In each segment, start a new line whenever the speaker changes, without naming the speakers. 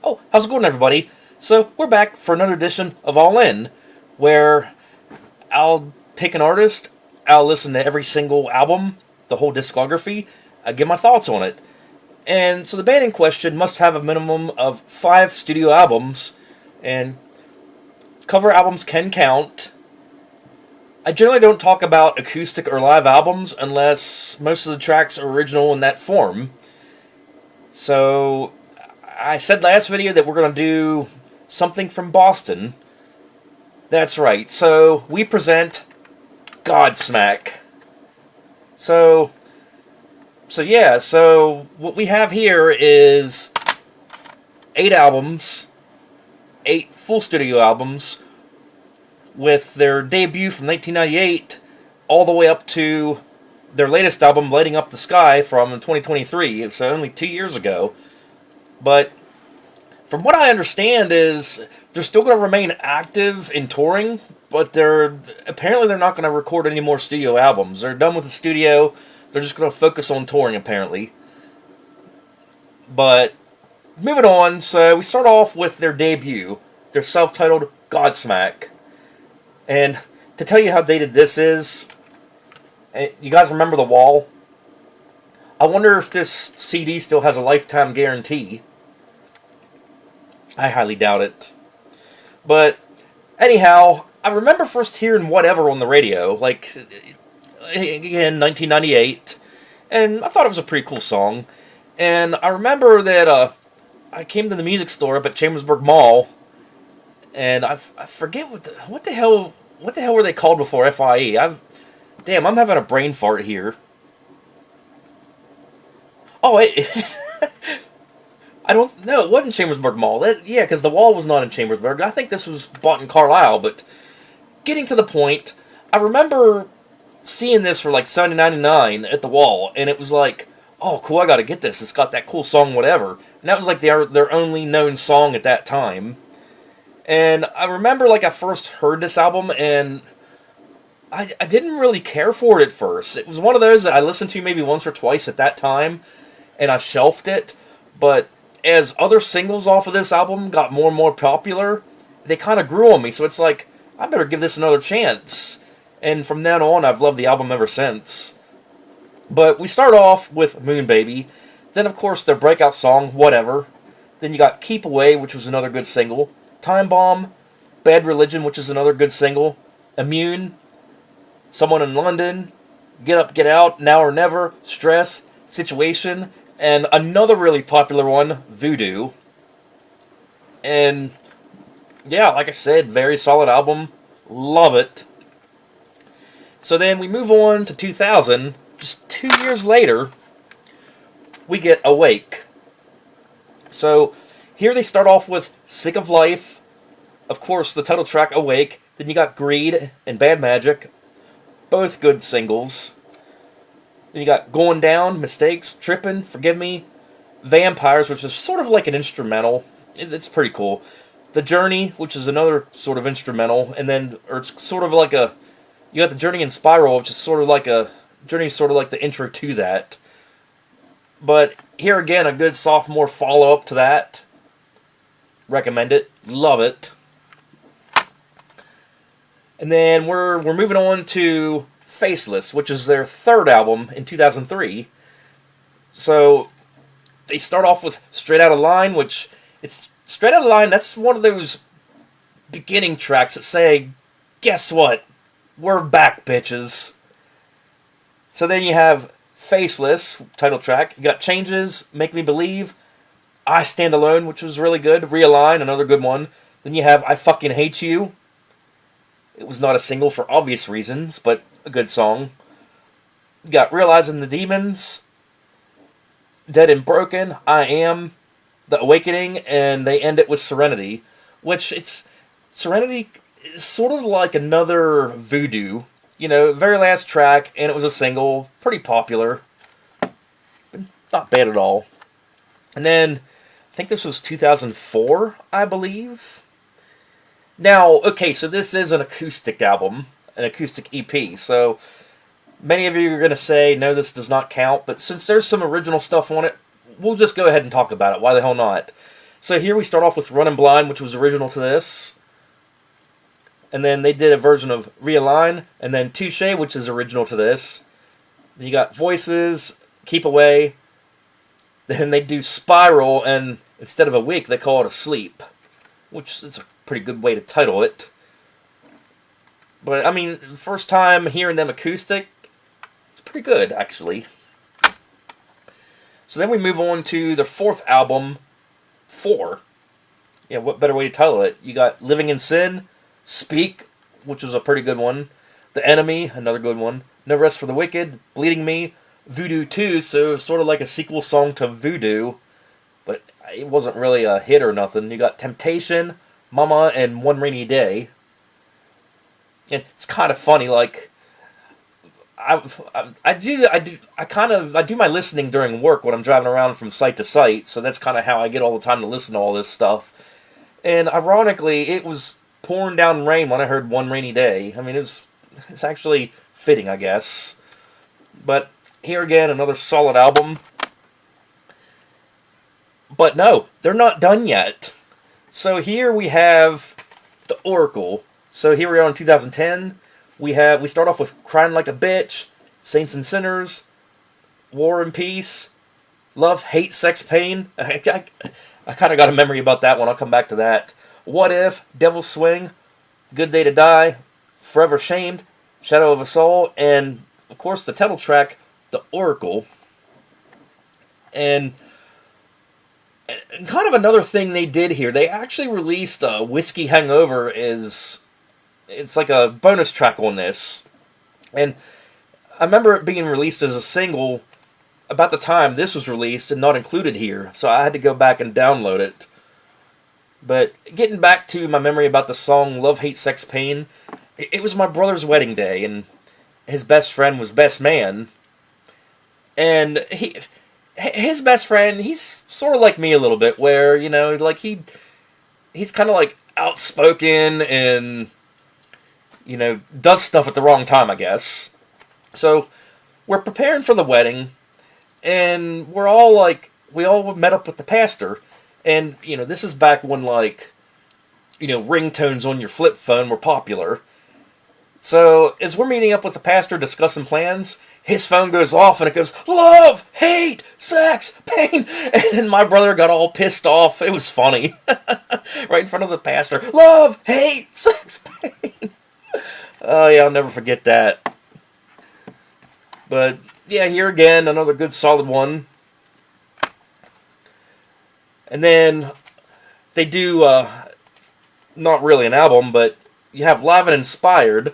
Oh, how's it going, everybody? So, we're back for another edition of All In, where I'll pick an artist, I'll listen to every single album, the whole discography, I give my thoughts on it. And so the band in question must have a minimum of 5 studio albums, and cover albums can count. I generally don't talk about acoustic or live albums unless most of the tracks are original in that form. So, I said last video that we're going to do something from Boston. That's right. So, we present Godsmack. So what we have here is 8 albums, 8 full studio albums, with their debut from 1998 all the way up to their latest album, Lighting Up the Sky, from 2023, so only 2 years ago. But from what I understand is they're still going to remain active in touring, but apparently they're not going to record any more studio albums. They're done with the studio. They're just going to focus on touring, apparently. But moving on, so we start off with their debut, their self-titled Godsmack. And to tell you how dated this is, you guys remember The Wall? I wonder if this CD still has a lifetime guarantee. I highly doubt it. But anyhow, I remember first hearing Whatever on the radio, like, again, 1998, and I thought it was a pretty cool song. And I remember that I came to the music store up at Chambersburg Mall, and I forget what the hell were they called before FIE? Damn, I'm having a brain fart here. Oh, I don't know. It wasn't Chambersburg Mall. Yeah, because The Wall was not in Chambersburg. I think this was bought in Carlisle. But getting to the point, I remember seeing this for like $7.99 at The Wall, and it was like, oh, cool, I gotta get this. It's got that cool song, Whatever. And that was like their only known song at that time. And I remember like I first heard this album, and I didn't really care for it at first. It was one of those that I listened to maybe once or twice at that time, and I shelved it. But as other singles off of this album got more and more popular, they kind of grew on me. So it's like, I better give this another chance. And from then on, I've loved the album ever since. But we start off with Moon Baby. Then, of course, their breakout song, Whatever. Then you got Keep Away, which was another good single. Time Bomb. Bad Religion, which is another good single. Immune. Someone in London. Get Up, Get Out. Now or Never. Stress. Situation. And another really popular one, Voodoo. And, yeah, like I said, very solid album. Love it. So then we move on to 2000. Just 2 years later, we get Awake. So here they start off with Sick of Life. Of course, the title track, Awake. Then you got Greed and Bad Magic. Both good singles. Then you got Going Down, Mistakes, Trippin', Forgive Me, Vampires, which is sort of like an instrumental. It's pretty cool. The Journey, which is another sort of instrumental. And then, or it's sort of like a, you got the Journey and Spiral, which is sort of like a, Journey is sort of like the intro to that. But here again, a good sophomore follow-up to that. Recommend it. Love it. And then we're moving on to Faceless, which is their third album in 2003. So they start off with Straight Outta Line, which it's Straight Outta Line. That's one of those beginning tracks that say, "Guess what? We're back, bitches." So then you have Faceless, title track. You got Changes, Make Me Believe, I Stand Alone, which was really good. Realign, another good one. Then you have I Fucking Hate You. It was not a single for obvious reasons, but a good song. You got Realizing the Demons, Dead and Broken, I Am, The Awakening, and they end it with Serenity, which Serenity is sort of like another Voodoo. You know, very last track, and it was a single, pretty popular. Not bad at all. And then, I think this was 2004, I believe. Now, okay, so this is an acoustic album, an acoustic EP, so many of you are going to say, no, this does not count, but since there's some original stuff on it, we'll just go ahead and talk about it. Why the hell not? So here we start off with Running Blind, which was original to this. And then they did a version of Realign, and then Touche, which is original to this. Then you got Voices, Keep Away. Then they do Spiral, and instead of a week, they call it a sleep, which is a pretty good way to title it. But, I mean, first time hearing them acoustic, it's pretty good, actually. So then we move on to their fourth album, 4. Yeah, what better way to title it? You got Living in Sin, Speak, which was a pretty good one, The Enemy, another good one, No Rest for the Wicked, Bleeding Me, Voodoo 2, so sort of like a sequel song to Voodoo, but it wasn't really a hit or nothing. You got Temptation, Mama, and One Rainy Day. And it's kind of funny, like, I do my listening during work when I'm driving around from site to site, so that's kind of how I get all the time to listen to all this stuff. And ironically, it was pouring down rain when I heard One Rainy Day. I mean, it's actually fitting, I guess. But here again, another solid album. But no, they're not done yet. So here we have The Oracle. So here we are in 2010. We start off with Crying Like a Bitch, Saints and Sinners, War and Peace, Love, Hate, Sex, Pain. I kind of got a memory about that one. I'll come back to that. What If, Devil's Swing, Good Day to Die, Forever Shamed, Shadow of a Soul, and, of course, the title track, The Oracle. And kind of another thing they did here, they actually released Whiskey Hangover it's like a bonus track on this. And I remember it being released as a single about the time this was released and not included here, so I had to go back and download it. But getting back to my memory about the song Love, Hate, Sex, Pain, it was my brother's wedding day, and his best friend was best man. And his best friend, he's sort of like me a little bit, where, you know, like he's kind of like outspoken and, you know, does stuff at the wrong time, I guess. So we're preparing for the wedding, and we all met up with the pastor, and, you know, this is back when, like, you know, ringtones on your flip phone were popular. So as we're meeting up with the pastor discussing plans, his phone goes off and it goes, love, hate, sex, pain. And my brother got all pissed off. It was funny. Right in front of the pastor. Love, hate, sex, pain. Oh, yeah, I'll never forget that. But, yeah, here again, another good solid one. And then they do, not really an album, but you have Live and Inspired,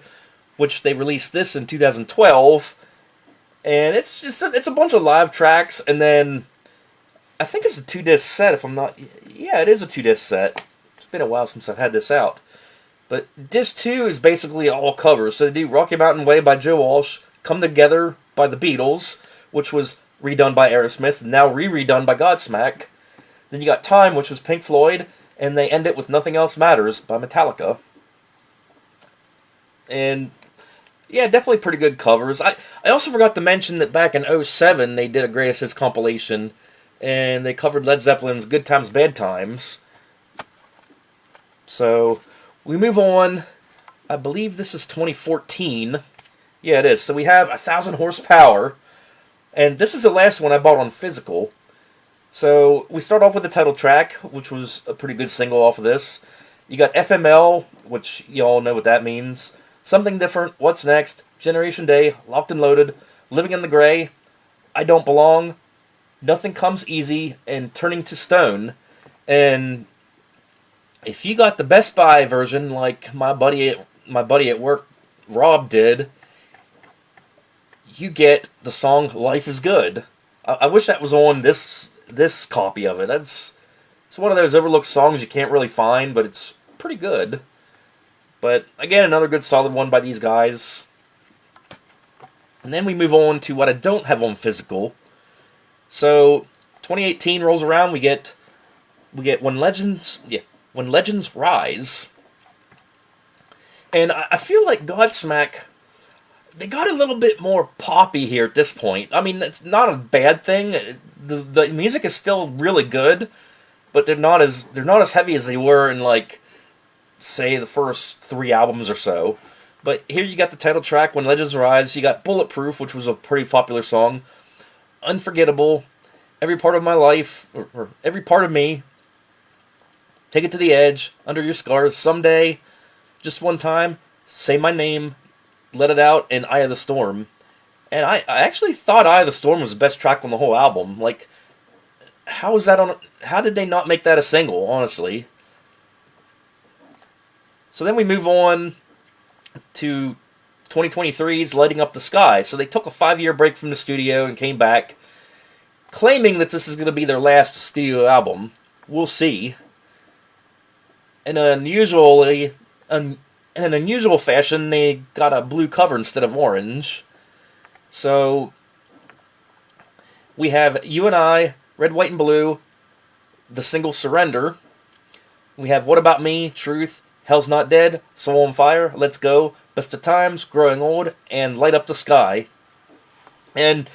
which they released this in 2012. And it's a bunch of live tracks, and then I think it's a 2-disc set, if I'm not... Yeah, it is a 2-disc set. It's been a while since I've had this out. But disc 2 is basically all covers. So they do Rocky Mountain Way by Joe Walsh, Come Together by the Beatles, which was redone by Aerosmith, now redone by Godsmack. Then you got Time, which was Pink Floyd, and they end it with Nothing Else Matters by Metallica. And yeah, definitely pretty good covers. I also forgot to mention that back in 2007 they did a Greatest Hits compilation, and they covered Led Zeppelin's Good Times, Bad Times. So we move on. I believe this is 2014. Yeah, it is. So we have 1,000 Horsepower, and this is the last one I bought on physical. So we start off with the title track, which was a pretty good single off of this. You got FML, which you all know what that means. Something Different, What's Next, Generation Day, Locked and Loaded, Living in the Gray, I Don't Belong, Nothing Comes Easy, and Turning to Stone. And if you got the Best Buy version, like my buddy at work, Rob, did, you get the song Life is Good. I wish that was on this copy of it. It's one of those overlooked songs you can't really find, but it's pretty good. But, again, another good solid one by these guys. And then we move on to what I don't have on physical. So, 2018 rolls around, we get When Legends Rise. And I feel like Godsmack, they got a little bit more poppy here at this point. I mean, it's not a bad thing. The music is still really good. but they're not as heavy as they were in, like, say, the first 3 albums or so. But here you got the title track, When Legends Rise. You got Bulletproof, which was a pretty popular song. Unforgettable. Every Part of My Life, or Every Part of Me. Take It to the Edge. Under Your Scars. Someday. Just One Time. Say My Name. Let It Out. And Eye of the Storm. And I actually thought Eye of the Storm was the best track on the whole album. Like, how did they not make that a single, honestly? So then we move on to 2023's Lighting Up the Sky. So they took a 5-year break from the studio and came back, claiming that this is going to be their last studio album. We'll see. In an unusual fashion, they got a blue cover instead of orange. So we have You and I, Red, White, and Blue, the single Surrender. We have What About Me, Truth, Hell's Not Dead, Soul on Fire, Let's Go, Best of Times, Growing Old, and Light Up the Sky. And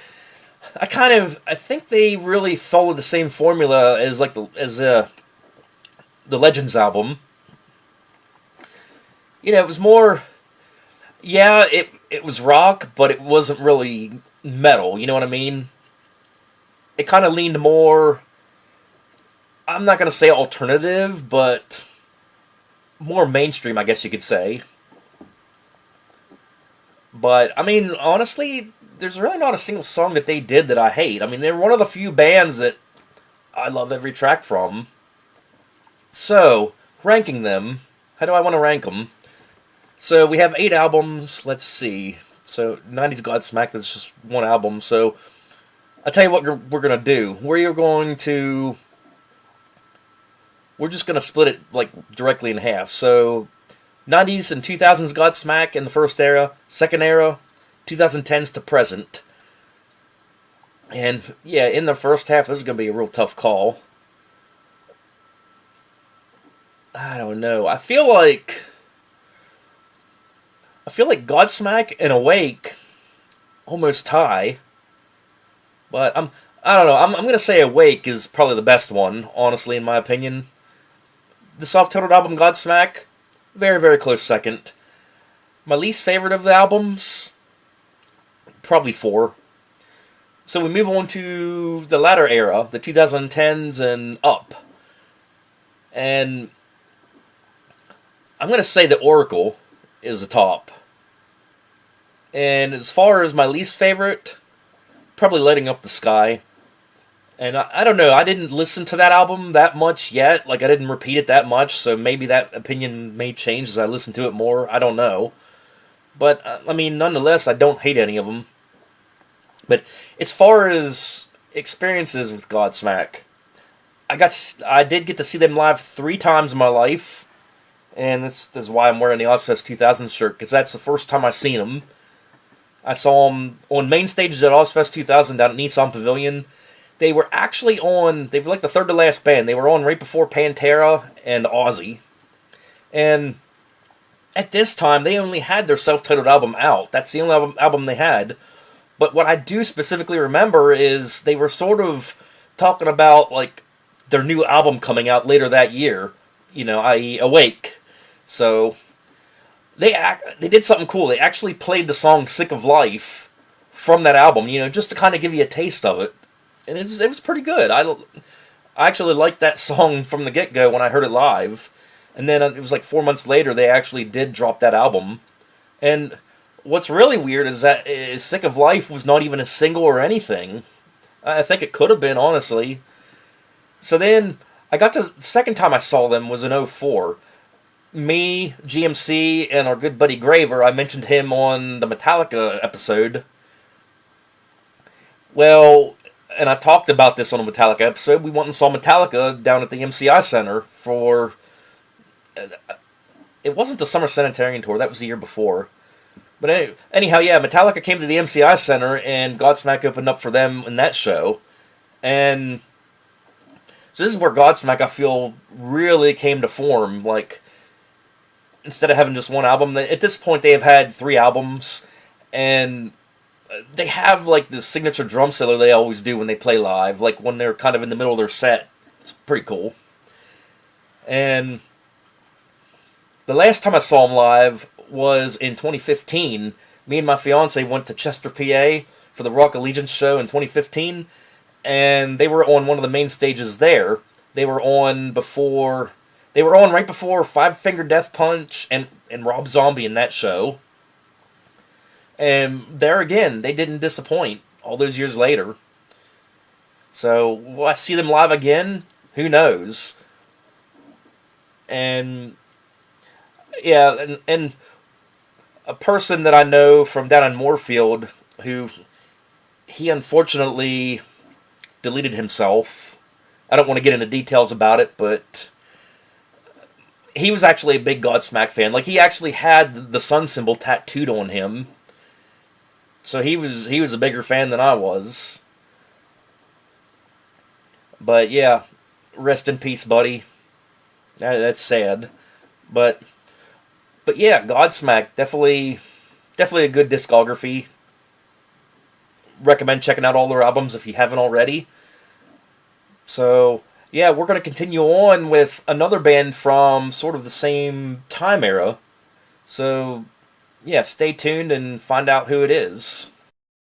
I think they really followed the same formula as the Legends album. You know, it was more, yeah, it was rock, but it wasn't really metal, you know what I mean? It kind of leaned more, I'm not going to say alternative, but more mainstream, I guess you could say. But, I mean, honestly, there's really not a single song that they did that I hate. I mean, they're one of the few bands that I love every track from. So, ranking them, how do I want to rank them? So, we have 8 albums, let's see. So, 90s Godsmack, that's just one album. So, I'll tell you what we're going to do. We're just going to split it, like, directly in half. So, 90s and 2000s Godsmack in the first era, second era, 2010s to present. And, yeah, in the first half, this is going to be a real tough call. I don't know. I feel like Godsmack and Awake almost tie. But I don't know. I'm going to say Awake is probably the best one, honestly, in my opinion. The self-titled album Godsmack, very, very close second. My least favorite of the albums, probably 4. So we move on to the latter era, the 2010s and up. And I'm going to say that Oracle is the top. And as far as my least favorite, probably Lighting Up the Sky. And I don't know, I didn't listen to that album that much yet. Like, I didn't repeat it that much, so maybe that opinion may change as I listen to it more. I don't know. But, I mean, nonetheless, I don't hate any of them. But as far as experiences with Godsmack, I did get to see them live 3 times in my life. And this is why I'm wearing the Ozfest 2000 shirt, because that's the first time I've seen them. I saw them on main stages at Ozfest 2000 down at Nissan Pavilion. They were like the third to last band. They were on right before Pantera and Ozzy. And at this time, they only had their self-titled album out. That's the only album they had. But what I do specifically remember is they were sort of talking about, like, their new album coming out later that year. You know, i.e. Awake. So they did something cool. They actually played the song Sick of Life from that album, you know, just to kind of give you a taste of it. And it was pretty good. I actually liked that song from the get-go when I heard it live. And then it was like 4 months later, they actually did drop that album. And what's really weird is that Sick of Life was not even a single or anything. I think it could have been, honestly. So then, the second time I saw them was in 2004. Me, GMC, and our good buddy Graver, I mentioned him on the Metallica episode. Well, and I talked about this on the Metallica episode. We went and saw Metallica down at the MCI Center for... It wasn't the Summer Sanitarium Tour, that was the year before. But anyhow, yeah, Metallica came to the MCI Center, and Godsmack opened up for them in that show. And so this is where Godsmack, I feel, really came to form. Like, instead of having just one album, at this point they have had 3 albums, and they have, like, this signature drum solo they always do when they play live, like when they're kind of in the middle of their set. It's pretty cool. And the last time I saw him live was in 2015. Me and my fiance went to Chester, PA for the Rock Allegiance show in 2015, and they were on one of the main stages there. They were on before... They were on right before Five Finger Death Punch and Rob Zombie in that show. And there again, they didn't disappoint all those years later. So, will I see them live again? Who knows? And, yeah, and a person that I know from down in Moorfield who, he unfortunately deleted himself. I don't want to get into details about it, but he was actually a big Godsmack fan. Like, he actually had the sun symbol tattooed on him. So he was a bigger fan than I was. But yeah, rest in peace, buddy. That's sad. But yeah, Godsmack, definitely a good discography. Recommend checking out all their albums if you haven't already. So yeah, we're going to continue on with another band from sort of the same time era. So yeah, stay tuned and find out who it is.